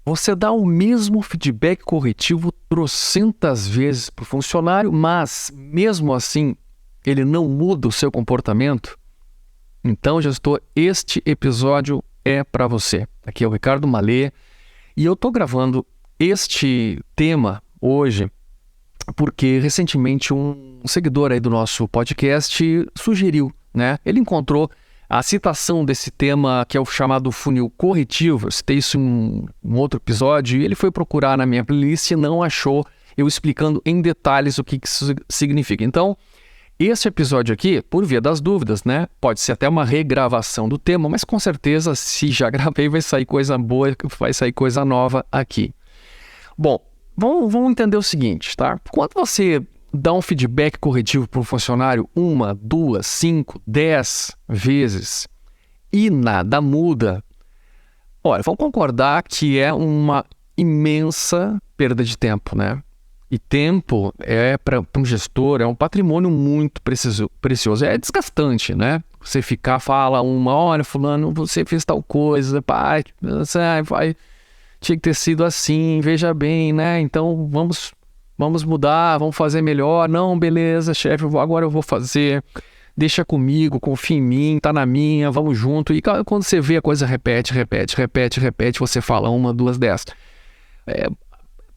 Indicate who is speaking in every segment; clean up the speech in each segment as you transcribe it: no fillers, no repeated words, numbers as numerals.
Speaker 1: Você dá o mesmo feedback corretivo trocentas vezes para o funcionário, mas mesmo assim ele não muda o seu comportamento? Então, gestor, este episódio é para você. Aqui é o Ricardo Malê e eu estou gravando este tema hoje porque recentemente um seguidor aí do nosso podcast sugeriu, né? Ele encontrou a citação desse tema, que é o chamado funil corretivo. Eu citei isso em um outro episódio, e ele foi procurar na minha playlist e não achou eu explicando em detalhes o que isso significa. Então, esse episódio aqui, por via das dúvidas, né? Pode ser até uma regravação do tema, mas com certeza, se já gravei, vai sair coisa boa, vai sair coisa nova aqui. Bom, vamos entender o seguinte, tá? Quando você dá um feedback corretivo para um funcionário 1, 2, 5, 10 vezes e nada muda, olha, vamos concordar que é uma imensa perda de tempo, né? E tempo para um gestor é um patrimônio muito precioso. É desgastante, né? Você fala olha, fulano, você fez tal coisa, pai, tinha que ter sido assim, veja bem, né? Então vamos mudar, vamos fazer melhor. Não, beleza, chefe, agora eu vou fazer. Deixa comigo, confia em mim, tá na minha, vamos junto. E quando você vê a coisa repete, você fala 1, 2, 10.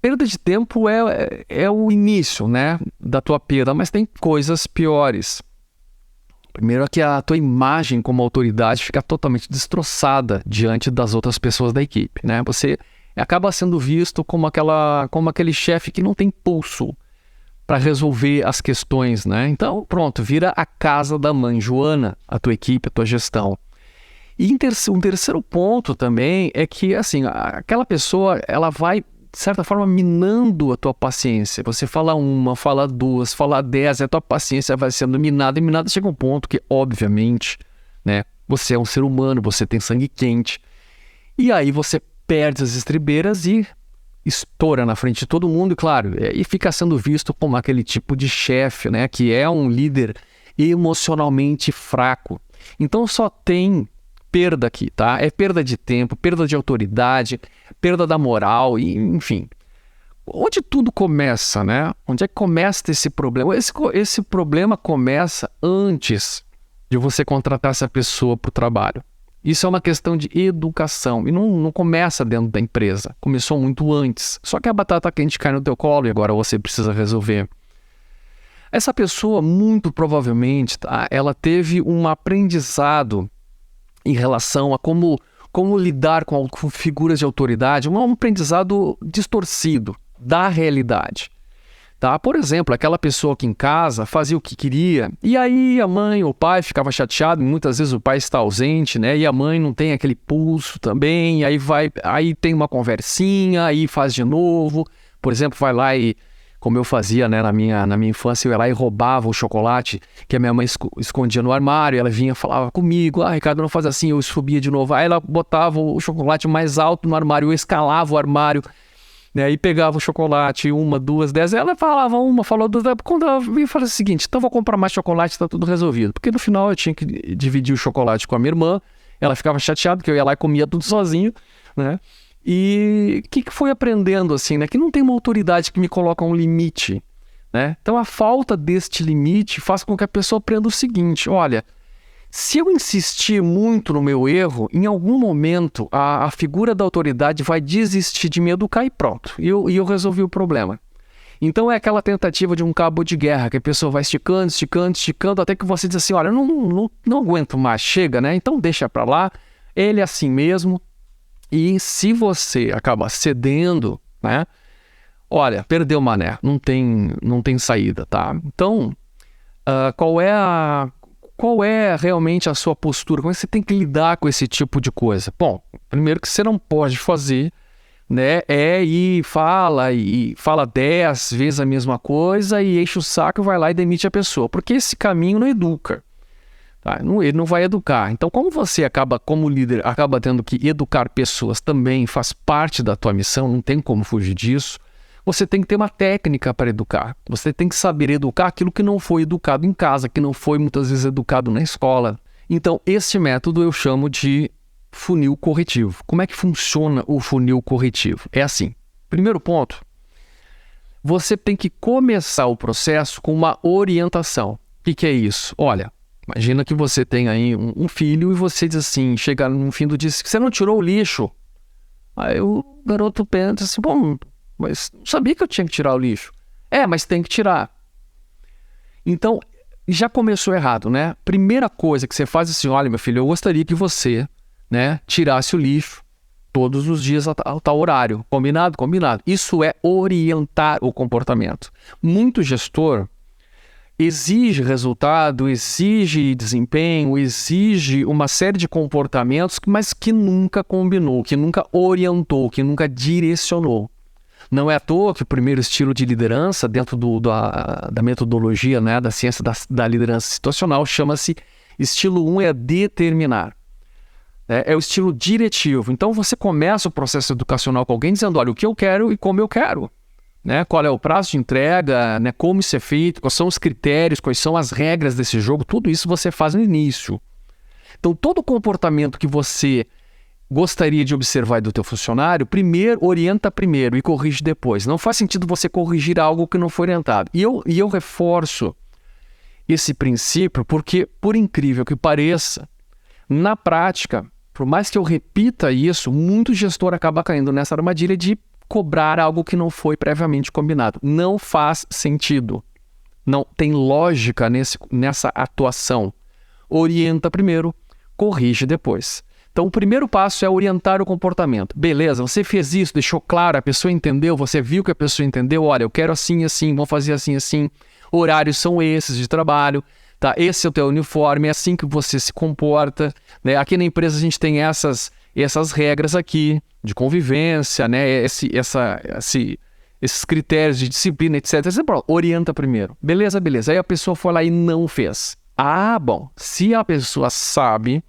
Speaker 1: Perda de tempo é o início, né, da tua perda, mas tem coisas piores. Primeiro é que a tua imagem como autoridade fica totalmente destroçada diante das outras pessoas da equipe, né? Você acaba sendo visto como aquele chefe que não tem pulso para resolver as questões, né? Então, pronto, vira a casa da mãe Joana, a tua equipe, a tua gestão. E um terceiro ponto também é que, assim, aquela pessoa, ela vai, de certa forma, minando a tua paciência. Você fala 1, fala 2, fala 10, a tua paciência vai sendo minada, e minada chega um ponto que, obviamente, né, você é um ser humano, você tem sangue quente, e aí você perde as estribeiras e estoura na frente de todo mundo, e claro, e fica sendo visto como aquele tipo de chefe, né, que é um líder emocionalmente fraco. Então só tem perda aqui, tá? É perda de tempo, perda de autoridade, perda da moral, e enfim. Onde tudo começa, né? Onde é que começa esse problema? Esse problema começa antes de você contratar essa pessoa para o trabalho. Isso é uma questão de educação e não começa dentro da empresa. Começou muito antes. Só que a batata quente cai no teu colo e agora você precisa resolver. Essa pessoa, muito provavelmente, tá, ela teve um aprendizado em relação a como lidar com figuras de autoridade, um aprendizado distorcido da realidade. Tá? Por exemplo, aquela pessoa que em casa fazia o que queria, e aí a mãe ou o pai ficava chateado, muitas vezes o pai está ausente, né? E a mãe não tem aquele pulso também, aí tem uma conversinha, aí faz de novo. Por exemplo, vai lá e, como eu fazia, né, na minha infância, eu ia lá e roubava o chocolate que a minha mãe escondia no armário, ela vinha e falava comigo, Ricardo, não faz assim, eu subia de novo. Aí ela botava o chocolate mais alto no armário, eu escalava o armário, né, e pegava o chocolate, 1, 2, 10, ela falava 1, falou 2, quando ela me falava o seguinte, então vou comprar mais chocolate, tá tudo resolvido. Porque no final eu tinha que dividir o chocolate com a minha irmã, ela ficava chateada, porque eu ia lá e comia tudo sozinho, né? E o que foi aprendendo, assim, né? Que não tem uma autoridade que me coloca um limite, né? Então a falta deste limite faz com que a pessoa aprenda o seguinte, olha, se eu insistir muito no meu erro, em algum momento a figura da autoridade vai desistir de me educar e pronto. E eu resolvi o problema. Então é aquela tentativa de um cabo de guerra, que a pessoa vai esticando, até que você diz assim, olha, não aguento mais, chega, né? Então deixa pra lá, ele é assim mesmo. E se você acaba cedendo, né? Olha, perdeu o mané, não tem saída, tá? Então, qual é realmente a sua postura? Como é que você tem que lidar com esse tipo de coisa? Bom, primeiro que você não pode fazer, né, é ir fala 10 vezes a mesma coisa e enche o saco e vai lá e demite a pessoa, porque esse caminho não educa. Tá? Ele não vai educar. Então, como você como líder, acaba tendo que educar pessoas também, faz parte da tua missão, não tem como fugir disso, você tem que ter uma técnica para educar. Você tem que saber educar aquilo que não foi educado em casa, que não foi muitas vezes educado na escola. Então, esse método eu chamo de funil corretivo. Como é que funciona o funil corretivo? É assim, primeiro ponto, você tem que começar o processo com uma orientação. O que é isso? Olha, imagina que você tem aí um filho e você diz assim, chega no fim do dia, você não tirou o lixo. Aí o garoto pensa assim, bom, mas não sabia que eu tinha que tirar o lixo. Mas tem que tirar. Então, já começou errado, né? Primeira coisa que você faz é assim, olha, meu filho, eu gostaria que você, né, tirasse o lixo todos os dias ao tal horário. Combinado? Combinado. Isso é orientar o comportamento. Muito gestor exige resultado, exige desempenho, exige uma série de comportamentos, mas que nunca combinou, que nunca orientou, que nunca direcionou. Não é à toa que o primeiro estilo de liderança, dentro da metodologia, né, da ciência da liderança situacional, chama-se estilo 1, é determinar. É o estilo diretivo. Então você começa o processo educacional com alguém dizendo, olha, o que eu quero e como eu quero. Né? Qual é o prazo de entrega, né? Como isso é feito, quais são os critérios, quais são as regras desse jogo, tudo isso você faz no início. Então todo comportamento que você gostaria de observar do teu funcionário, orienta primeiro e corrige depois. Não faz sentido você corrigir algo que não foi orientado. E eu reforço esse princípio porque, por incrível que pareça, na prática, por mais que eu repita isso, muito gestor acaba caindo nessa armadilha de cobrar algo que não foi previamente combinado. Não faz sentido. Não tem lógica nessa atuação. Orienta primeiro, corrige depois. Então, o primeiro passo é orientar o comportamento. Beleza, você fez isso, deixou claro, a pessoa entendeu, você viu que a pessoa entendeu, olha, eu quero assim, assim, vamos fazer assim, assim, horários são esses de trabalho, tá? Esse é o teu uniforme, é assim que você se comporta, né? Aqui na empresa a gente tem essas regras aqui de convivência, né? Esses critérios de disciplina, etc. Orienta primeiro. Beleza. Aí a pessoa foi lá e não fez. Bom, se a pessoa sabe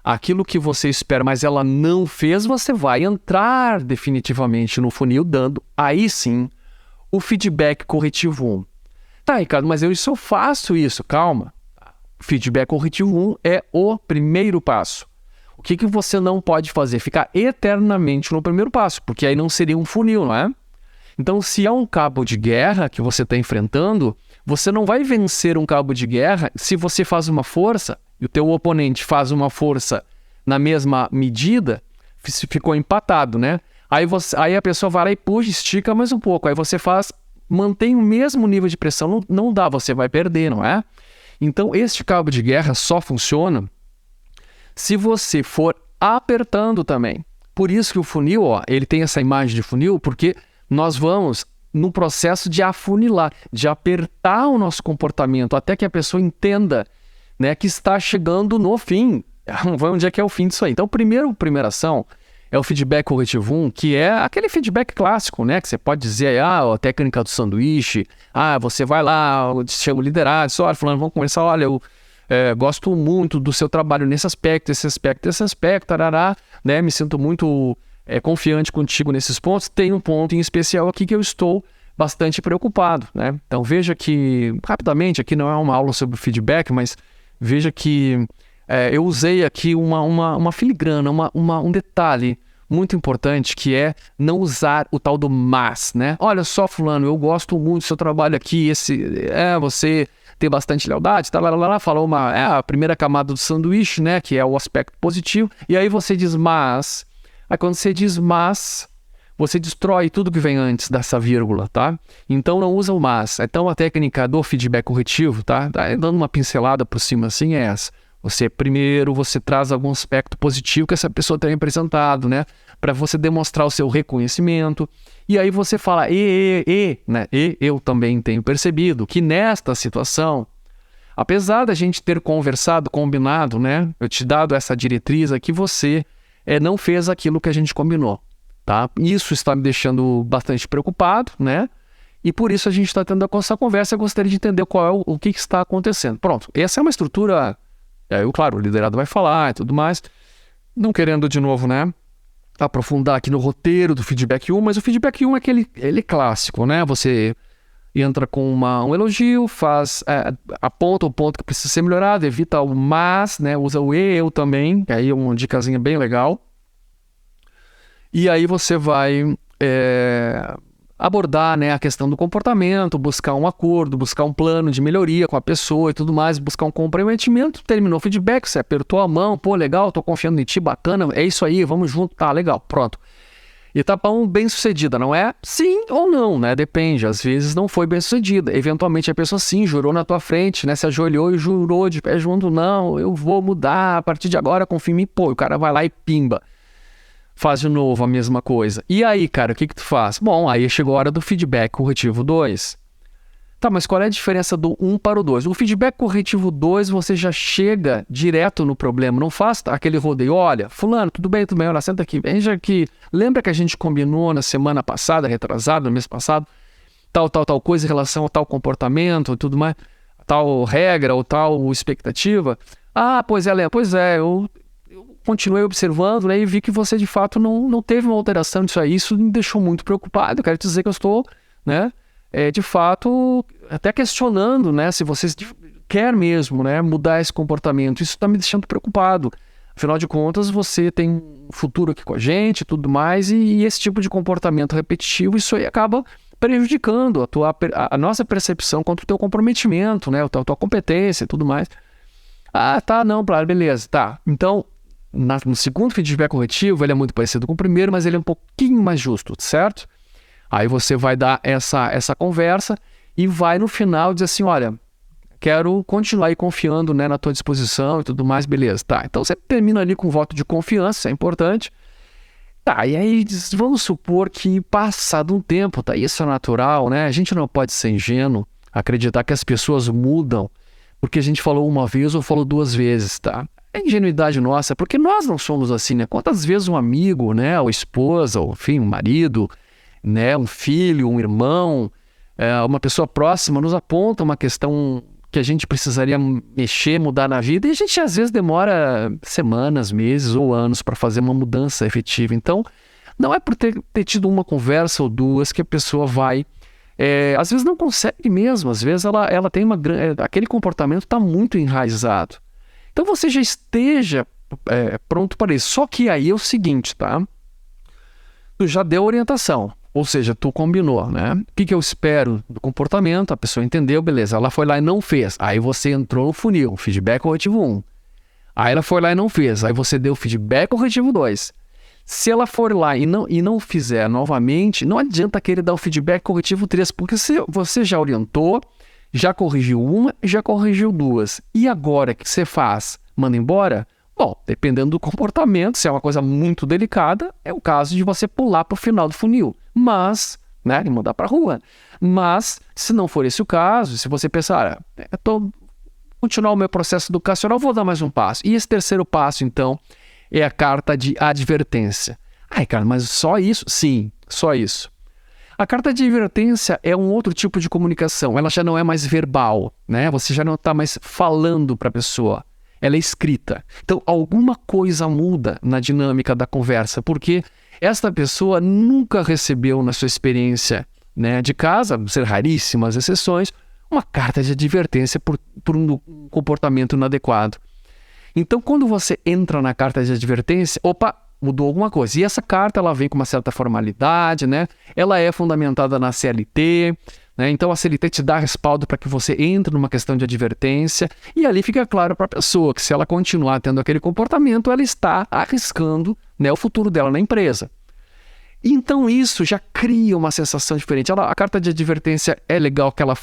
Speaker 1: aquilo que você espera, mas ela não fez, você vai entrar definitivamente no funil dando, aí sim, o feedback corretivo 1. Tá, Ricardo, mas eu faço isso. Calma. Feedback corretivo 1 é o primeiro passo. O que você não pode fazer? Ficar eternamente no primeiro passo, porque aí não seria um funil, não é? Então, se é um cabo de guerra que você está enfrentando, você não vai vencer um cabo de guerra se você faz uma força e o teu oponente faz uma força na mesma medida, ficou empatado, né? Aí a pessoa vai lá e puxa, estica mais um pouco. Aí você mantém o mesmo nível de pressão, não dá, você vai perder, não é? Então, este cabo de guerra só funciona se você for apertando também. Por isso que o funil, ele tem essa imagem de funil, porque nós vamos no processo de afunilar, de apertar o nosso comportamento, até que a pessoa entenda, né, que está chegando no fim. Onde é que é o fim disso aí? Então, primeira ação é o feedback corretivo 1, que é aquele feedback clássico, né? Que você pode dizer, a técnica do sanduíche, você vai lá, chama o liderado, diz, olha, fulano, vamos conversar, olha, eu gosto muito do seu trabalho nesse aspecto, esse aspecto, tarará, né? Me sinto muito confiante contigo nesses pontos. Tem um ponto em especial aqui que eu estou bastante preocupado, né? Então, veja que, rapidamente, aqui não é uma aula sobre feedback, mas veja que eu usei aqui uma filigrana, um detalhe muito importante, que é não usar o tal do mas, né? Olha só, fulano, eu gosto muito do seu trabalho aqui, você tem bastante lealdade, falou a primeira camada do sanduíche, né? Que é o aspecto positivo, e aí você diz mas. Aí quando você diz mas, você destrói tudo que vem antes dessa vírgula, tá? Então não usa o mas. Então a técnica do feedback corretivo, tá? Dando uma pincelada por cima assim, é essa. Primeiro você traz algum aspecto positivo que essa pessoa tem apresentado, né? Para você demonstrar o seu reconhecimento. E aí você fala, né? E eu também tenho percebido que nesta situação, apesar da gente ter conversado, combinado, né? Eu te dado essa diretriz aqui, você não fez aquilo que a gente combinou, tá? Isso está me deixando bastante preocupado, né? E por isso a gente está tendo essa conversa. Eu gostaria de entender qual é o que está acontecendo. Pronto, essa é uma estrutura. Claro, o liderado vai falar e tudo mais. Não querendo, de novo, né, aprofundar aqui no roteiro do feedback 1, mas o feedback 1 é aquele clássico, né? Você entra com um elogio, aponta o ponto que precisa ser melhorado, evita o mas, né? Usa o eu também, que aí é uma dicasinha bem legal. E aí você vai abordar, né, a questão do comportamento, buscar um acordo, buscar um plano de melhoria com a pessoa e tudo mais, buscar um comprometimento, terminou o feedback, você apertou a mão, pô, legal, tô confiando em ti, bacana, é isso aí, vamos junto, tá, legal, pronto. Etapa 1, bem sucedida, não é? Sim ou não, né? Depende, às vezes não foi bem sucedida. Eventualmente a pessoa sim, jurou na tua frente, né? Se ajoelhou e jurou de pé junto, não, eu vou mudar, a partir de agora confia em mim, pô, o cara vai lá e pimba. Faz de novo a mesma coisa. E aí, cara, o que tu faz? Bom, aí chegou a hora do feedback corretivo 2. Tá, mas qual é a diferença do 1 para o 2? O feedback corretivo 2, você já chega direto no problema, não faz aquele rodeio. Olha, fulano, tudo bem, olha, senta aqui, veja aqui. Lembra que a gente combinou na semana passada, retrasada, no mês passado, tal coisa em relação a tal comportamento e tudo mais, tal regra ou tal expectativa? Ah, pois é, eu continuei observando, né, e vi que você de fato não teve uma alteração disso aí. Isso me deixou muito preocupado. Eu quero te dizer que eu estou, né, de fato, até questionando, né, se você quer mesmo, né, mudar esse comportamento. Isso está me deixando preocupado. Afinal de contas, você tem um futuro aqui com a gente e tudo mais, e esse tipo de comportamento repetitivo, isso aí acaba prejudicando a nossa percepção quanto ao teu comprometimento, né, a tua competência e tudo mais. Ah, tá, não, claro, beleza, tá. Então, no segundo feedback corretivo, ele é muito parecido com o primeiro, mas ele é um pouquinho mais justo, certo? Aí você vai dar essa conversa e vai no final dizer assim, olha, quero continuar aí confiando, né, na tua disposição e tudo mais, beleza, tá. Então você termina ali com um voto de confiança, isso é importante. Tá, e aí vamos supor que passado um tempo, tá, isso é natural, né, a gente não pode ser ingênuo, acreditar que as pessoas mudam porque a gente falou uma vez ou falou duas vezes, tá. É ingenuidade nossa, porque nós não somos assim, né, quantas vezes um amigo, né, ou esposa, ou enfim, um marido, né, um filho, um irmão, uma pessoa próxima nos aponta uma questão que a gente precisaria mexer, mudar na vida, e a gente às vezes demora semanas, meses ou anos para fazer uma mudança efetiva. Então, não é por ter tido uma conversa ou duas que a pessoa vai... às vezes não consegue mesmo, às vezes ela tem aquele comportamento está muito enraizado. Então você já esteja pronto para isso. Só que aí é o seguinte, tá? Tu já deu orientação. Ou seja, tu combinou, né? O que eu espero do comportamento? A pessoa entendeu, beleza. Ela foi lá e não fez. Aí você entrou no funil, feedback corretivo 1. Aí ela foi lá e não fez. Aí você deu feedback corretivo 2. Se ela for lá e não fizer novamente, não adianta querer dar o feedback corretivo 3, porque você já orientou, já corrigiu uma e já corrigiu duas. E agora, o que você faz? Manda embora? Bom, dependendo do comportamento, se é uma coisa muito delicada, é o caso de você pular para o final do funil. Mas, né, e mandar para a rua. Mas, se não for esse o caso, se você pensar, continuar o meu processo educacional, vou dar mais um passo. E esse terceiro passo, então, é a carta de advertência. Ai, cara, mas só isso? Sim, só isso. A carta de advertência é um outro tipo de comunicação. Ela já não é mais verbal, né? Você já não está mais falando para a pessoa. Ela é escrita. Então, alguma coisa muda na dinâmica da conversa, porque esta pessoa nunca recebeu na sua experiência, né, de casa, ser raríssimas exceções, uma carta de advertência por um comportamento inadequado. Então, quando você entra na carta de advertência, opa, mudou alguma coisa. E essa carta, ela vem com uma certa formalidade, né? Ela é fundamentada na CLT, né? Então a CLT te dá respaldo para que você entre numa questão de advertência, e ali fica claro para a pessoa que se ela continuar tendo aquele comportamento, ela está arriscando, né, o futuro dela na empresa. Então isso já cria uma sensação diferente. A carta de advertência é legal que ela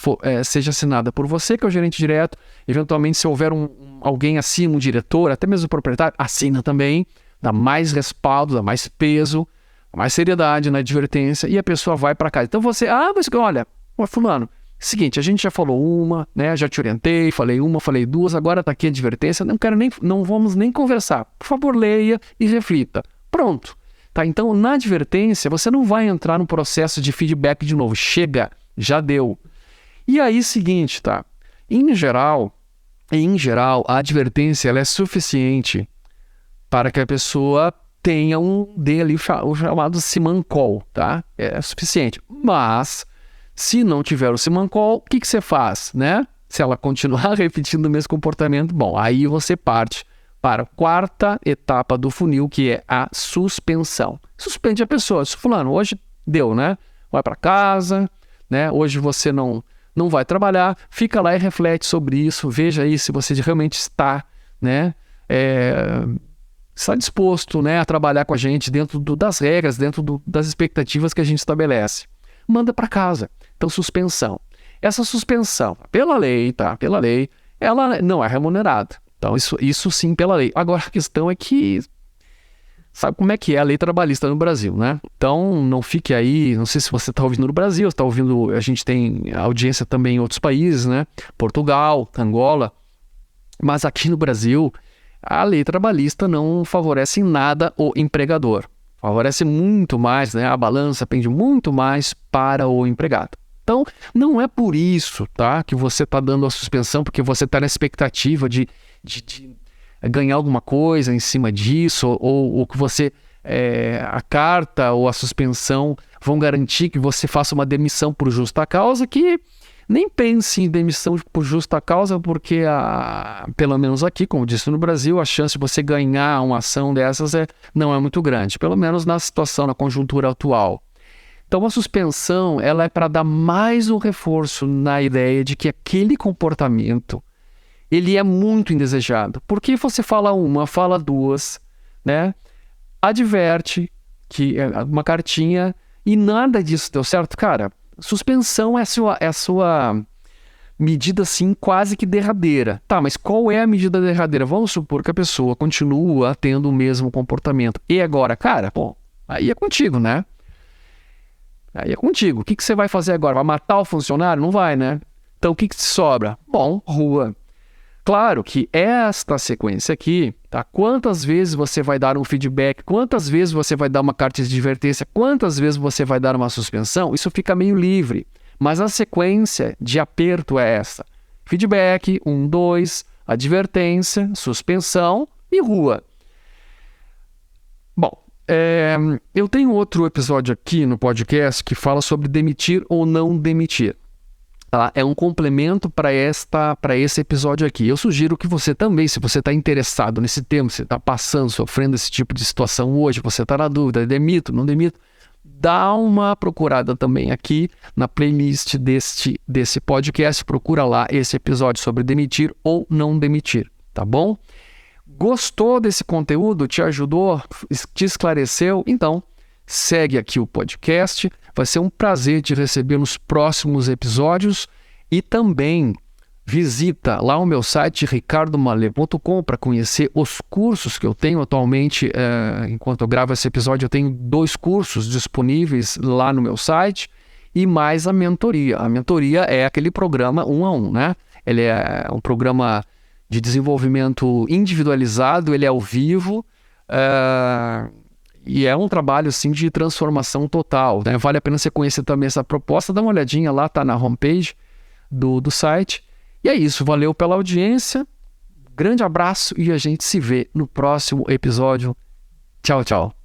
Speaker 1: seja assinada por você, que é o gerente direto. Eventualmente, se houver alguém acima, um diretor, até mesmo o proprietário, assina também. Dá mais respaldo, dá mais peso, dá mais seriedade na advertência, e a pessoa vai para casa. Então você, mas olha, fulano, seguinte, a gente já falou uma, né? Já te orientei, falei uma, falei duas, agora está aqui a advertência, não vamos nem conversar. Por favor, leia e reflita. Pronto. Tá, então, na advertência, você não vai entrar no processo de feedback de novo. Chega, já deu. E aí, seguinte, tá? Em geral, a advertência ela é suficiente para que a pessoa tenha dê ali o chamado simancol, tá? É suficiente. Mas, Se não tiver o Simancol, o que você faz, né? Se ela continuar repetindo o mesmo comportamento, bom, aí você parte para a quarta etapa do funil, que é a suspensão. Suspende a pessoa. Fulano, hoje deu, né? Vai para casa, né? Hoje você não vai trabalhar. Fica lá e reflete sobre isso. Veja aí se você realmente está, né? Está disposto, né, a trabalhar com a gente dentro das regras, dentro das expectativas que a gente estabelece. Manda para casa. Então, suspensão. Essa suspensão, pela lei, tá? Pela lei, ela não é remunerada. Então, isso sim pela lei. Agora, a questão é que sabe como é que é a lei trabalhista no Brasil, né? Então, não fique aí, não sei se você está ouvindo no Brasil, está ouvindo, a gente tem audiência também em outros países, né? Portugal, Angola. Mas aqui no Brasil, a lei trabalhista não favorece em nada o empregador. Favorece muito mais, né? A balança pende muito mais para o empregado. Então, não é por isso, tá, que você está dando a suspensão, porque você está na expectativa de ganhar alguma coisa em cima disso, ou que você, a carta ou a suspensão vão garantir que você faça uma demissão por justa causa, que nem pense em demissão por justa causa, porque, pelo menos aqui, como disse no Brasil, a chance de você ganhar uma ação dessas não é muito grande, pelo menos na situação, na conjuntura atual. Então, a suspensão ela é para dar mais um reforço na ideia de que aquele comportamento ele é muito indesejado. Porque você fala uma, fala duas, né? Adverte que é uma cartinha e nada disso deu certo. Cara, suspensão é a sua medida, assim, quase que derradeira. Tá, mas qual é a medida derradeira? Vamos supor que a pessoa continua tendo o mesmo comportamento. E agora? Cara, pô, aí é contigo, né? Aí é contigo. O que você vai fazer agora? Vai matar o funcionário? Não vai, né? Então, o que te sobra? Bom, rua. Claro que esta sequência aqui, tá? Quantas vezes você vai dar um feedback, quantas vezes você vai dar uma carta de advertência, quantas vezes você vai dar uma suspensão, isso fica meio livre. Mas a sequência de aperto é essa. Feedback, 1, 2, advertência, suspensão e rua. Bom, eu tenho outro episódio aqui no podcast que fala sobre demitir ou não demitir. Tá? É um complemento para esse episódio aqui. Eu sugiro que você também, se você está interessado nesse tema, você está passando, sofrendo esse tipo de situação hoje, você está na dúvida, demito, não demito, dá uma procurada também aqui na playlist desse podcast, procura lá esse episódio sobre demitir ou não demitir, tá bom? Gostou desse conteúdo? Te ajudou? Te esclareceu? Então, segue aqui o podcast. Vai ser um prazer te receber nos próximos episódios e também visita lá o meu site ricardomale.com para conhecer os cursos que eu tenho atualmente. Enquanto eu gravo esse episódio, eu tenho 2 cursos disponíveis lá no meu site e mais a mentoria. A mentoria é aquele programa 1 a 1, né? Ele é um programa de desenvolvimento individualizado, ele é ao vivo, e é um trabalho assim, de transformação total, né? Vale a pena você conhecer também essa proposta, dá uma olhadinha lá, tá na homepage do site. E é isso, valeu pela audiência, grande abraço e a gente se vê no próximo episódio. Tchau, tchau.